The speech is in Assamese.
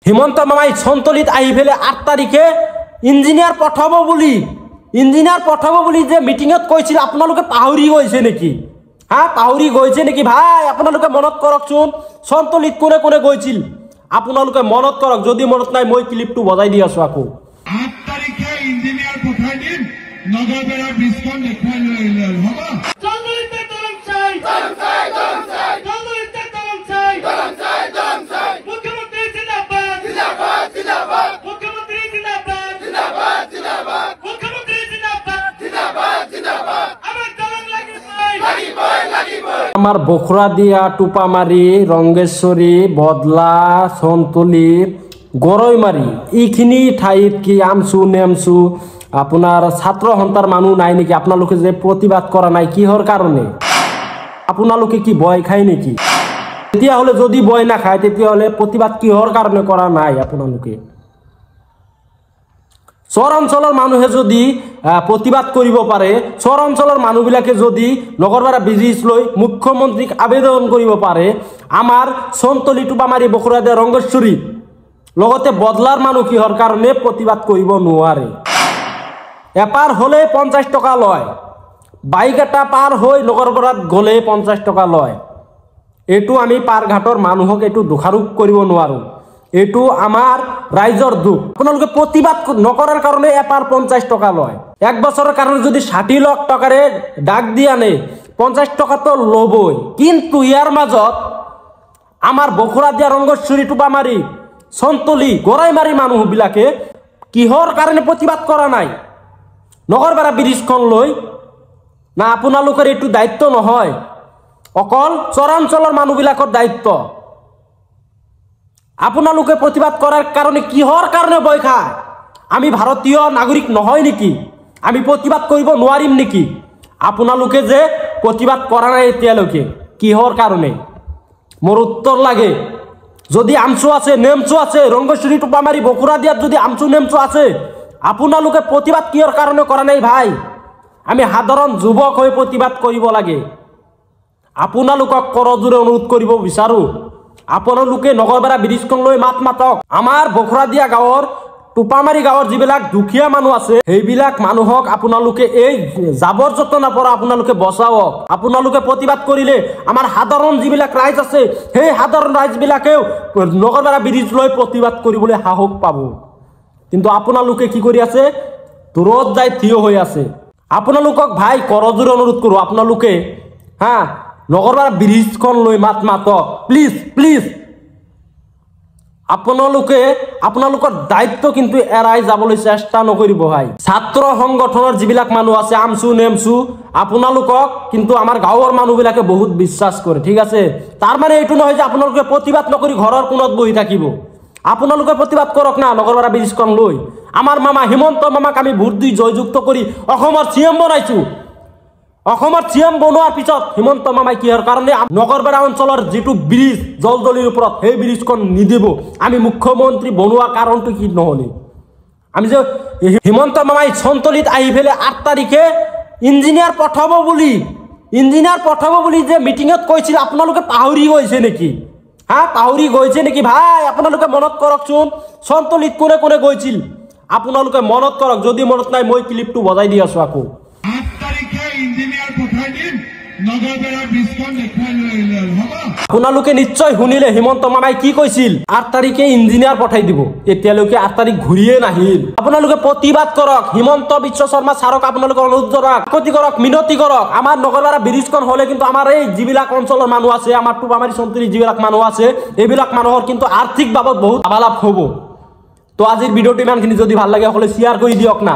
হিমন্ত মামাই সন্তলিত আহি ফেলে 8 তাৰিখে ইঞ্জিনিয়াৰ পঠাব বুলি যে মিটিংত কৈছিল আপোনালোকে পাহৰি গৈছে নেকি? হ্যাঁ পাহৰি গৈছে নেকি ভাই? আপোনালোকে মনত কৰকচোন সন্তলিত কোনে কোনে গৈছিল আপোনালোকে মনত কৰক। যদি মনত নাই মই ক্লিপটো বজাই দি আছো আকৌ। 8 তাৰিখে ইঞ্জিনিয়াৰ পঠাই দিম, নগৰবেৰা ব্ৰিজখন দেখুৱাই লৈ আহিলে হ'ব। সন্তলিতে দলং চাই সন্তলিতে দলং চাই মুখ্যমন্ত্রী জিন্দাবাদ জিন্দাবাদ জিন্দাবাদ মুখ্যমন্ত্রী জিন্দাবাদ জিন্দাবাদ জিন্দাবাদ মুখ্যমন্ত্রী জিন্দাবাদ জিন্দাবাদ জিন্দাবাদ আমার দলং লাগিব আমার বখরাদিয়া, টুপামারি, রঙ্গেশ্বরী, বদলা, সন্তলি, গৰৈমাৰী এইখিনি ঠাইত কি আমচু নেমচু আপোনাৰ ছাত্ৰ সন্তাৰ মানুহ নাই নেকি? আপোনালোকে যে প্ৰতিবাদ কৰা নাই কিহৰ কাৰণে? আপোনালোকে কি ভয় খায় নেকি? তেতিয়াহ'লে যদি ভয় নাখায় তেতিয়াহ'লে প্ৰতিবাদ কিহৰ কাৰণে কৰা নাই? আপোনালোকে চৰ অঞ্চলৰ মানুহে যদি প্ৰতিবাদ কৰিব পাৰে, চৰ অঞ্চলৰ মানুহবিলাকে যদি নগৰপাৰা ব্ৰিজ লৈ মুখ্যমন্ত্ৰীক আবেদন কৰিব পাৰে, আমাৰ সন্তলি, টুপামাৰী, বখৰাদিয়া, ৰঙ্গেশ্বৰী লগতে বদলাৰ মানুহ কিহৰ কাৰণে প্ৰতিবাদ কৰিব নোৱাৰে? এপাৰ হ'লে 50 টকা লয়, বাইক এটা পাৰ হৈ নগৰপাৰাত গ'লে 50 টকা লয়। এইটো আমি পাৰঘাটৰ মানুহক এইটো দোষাৰোপ কৰিব নোৱাৰোঁ, এইটো আমাৰ ৰাইজৰ দুখ। আপোনালোকে প্ৰতিবাদ নকৰাৰ কাৰণে এপাৰ 50 টকা লয়। এক বছৰৰ কাৰণে যদি 60 লাখ টকাৰে ডাক দি আনে 50 টকাটো ল'বই। কিন্তু ইয়াৰ মাজত আমাৰ বখৰাদিয়া, ৰঙ্গেশ্বৰী, টুপামাৰী, সন্তলি, গৰৈমাৰী মানুহবিলাকে কিহৰ কাৰণে প্ৰতিবাদ কৰা নাই? নগৰপাৰা ব্ৰিজখন লৈ না আপোনালোকৰ এইটো দায়িত্ব নহয়, অকল চৰাঞ্চলৰ মানুহবিলাকৰ দায়িত্ব। আপোনালোকে প্ৰতিবাদ কৰাৰ কাৰণে কিহৰ কাৰণে ভয় খায়? আমি ভাৰতীয় নাগৰিক নহয় নেকি? আমি প্ৰতিবাদ কৰিব নোৱাৰিম নেকি? আপোনালোকে যে প্ৰতিবাদ কৰা নাই এতিয়ালৈকে কিহৰ কাৰণে? মোৰ উত্তৰ লাগে। যদি আমচু আছে, নেমচু আছে, ৰঙ্গেশ্বৰী, টুপামাৰী, বখৰাদিয়াত যদি আমচু নেমচু আছে, আপোনালোকে প্ৰতিবাদ কিহৰ কাৰণে কৰা নাই ভাই? আমি সাধাৰণ যুৱক হৈ প্ৰতিবাদ কৰিব লাগে। আপোনালোকক কৰজোৰে অনুৰোধ কৰিব বিচাৰোঁ, আপোনালোকে নগৰপাৰা ব্ৰিজখন লৈ মাত মাতক। আমাৰ বখৰাদিয়া গাঁৱৰ, টুপামাৰী গাঁৱৰ যিবিলাক দুখীয়া মানুহ আছে সেইবিলাক মানুহক আপোনালোকে এই জাবৰ জোঁথৰৰ পৰা আপোনালোকে বচাওক। আপোনালোকে প্ৰতিবাদ কৰিলে আমাৰ সাধাৰণ যিবিলাক ৰাইজ আছে সেই সাধাৰণ ৰাইজবিলাকেও নগৰপাৰা ব্ৰিজ লৈ প্ৰতিবাদ কৰিবলৈ সাহস পাব। কিন্তু আপোনালোকে কি কৰি আছে? দূৰত যাই থিয় হৈ আছে। আপোনালোকক ভাই কৰজোৰে অনুৰোধ কৰোঁ, আপোনালোকে নগৰপাৰা ব্ৰিজখন লৈ মাত মাতক প্লিজ প্লিজ। আপোনালোকৰ দায়িত্ব কিন্তু এৰাই যাবলৈ চেষ্টা নকৰিব ভাই। ছাত্ৰ সংগঠনৰ যিবিলাক মানুহ আছে আমচু নেমচু, আপোনালোকক কিন্তু আমাৰ গাঁৱৰ মানুহবিলাকে বহুত বিশ্বাস কৰে, ঠিক আছে? তাৰ মানে এইটো নহয় যে আপোনালোকে প্ৰতিবাদ নকৰি ঘৰৰ কোণত বহি থাকিব। আপোনালোকে প্ৰতিবাদ কৰক না নগৰপাৰা ব্ৰিজখন লৈ। আমাৰ মামা হিমন্ত মামাক আমি ভোট দি জয়যুক্ত কৰি অসমৰ CM বনাইছোঁ। অসমৰ CM বনোৱাৰ পিছত হিমন্ত মামাই কিহৰ কাৰণে নগৰপাৰা অঞ্চলৰ যিটো ব্ৰিজ জলদলিৰ ওপৰত সেই ব্ৰিজখন নিদিব? আমি মুখ্যমন্ত্ৰী বনোৱা কাৰণটো কি নহ'লে? আমি যে হিমন্ত মামাই সন্তলিত আহি ফেলে 8 তাৰিখে ইঞ্জিনিয়াৰ পঠাব বুলি যে মিটিংত কৈছিল আপোনালোকে পাহৰি গৈছে নেকি? হ্যাঁ পাহৰি গৈছে নেকি ভাই? আপোনালোকে মনত কৰকচোন সন্তলিত কোনে কোনে গৈছিল আপোনালোকে মনত কৰক। যদি মনত নাই মই ক্লিপটো বজাই দি আছো আকৌ। 8 তাৰিখে ইঞ্জিনিয়াৰ পঠাই দিম, নগৰবেৰা ব্ৰিজখন দেখুৱাই লৈ আহিলে হ'ব। আপোনালোকে নিশ্চয় শুনিলে হিমন্ত মামাই কি কৈছিল? 8 তাৰিখে ইঞ্জিনিয়াৰ পঠাই দিব। এতিয়ালৈকে 8 তাৰিখ ঘূৰিয়ে নাহিল। আপোনালোকে প্ৰতিবাদ কৰক, হিমন্ত বিশ্ব শৰ্মা ছাৰক আপোনালোকে অনুৰোধ জনাওক, কাকতি কৰক, মিনতি কৰক। আমাৰ নগৰপাৰা ব্ৰিজখন হ'লে কিন্তু আমাৰ এই যিবিলাক অঞ্চলৰ মানুহ আছে, আমাৰ টুপামাৰী সন্তলি যিবিলাক মানুহ আছে এইবিলাক মানুহৰ কিন্তু আৰ্থিক বাবদ বহুত লাভালাভ হ'ব। তো আজিৰ ভিডিঅ'টো ইমানখিনি। যদি ভাল লাগে সকলোৱে শ্বেয়াৰ কৰি দিয়ক না।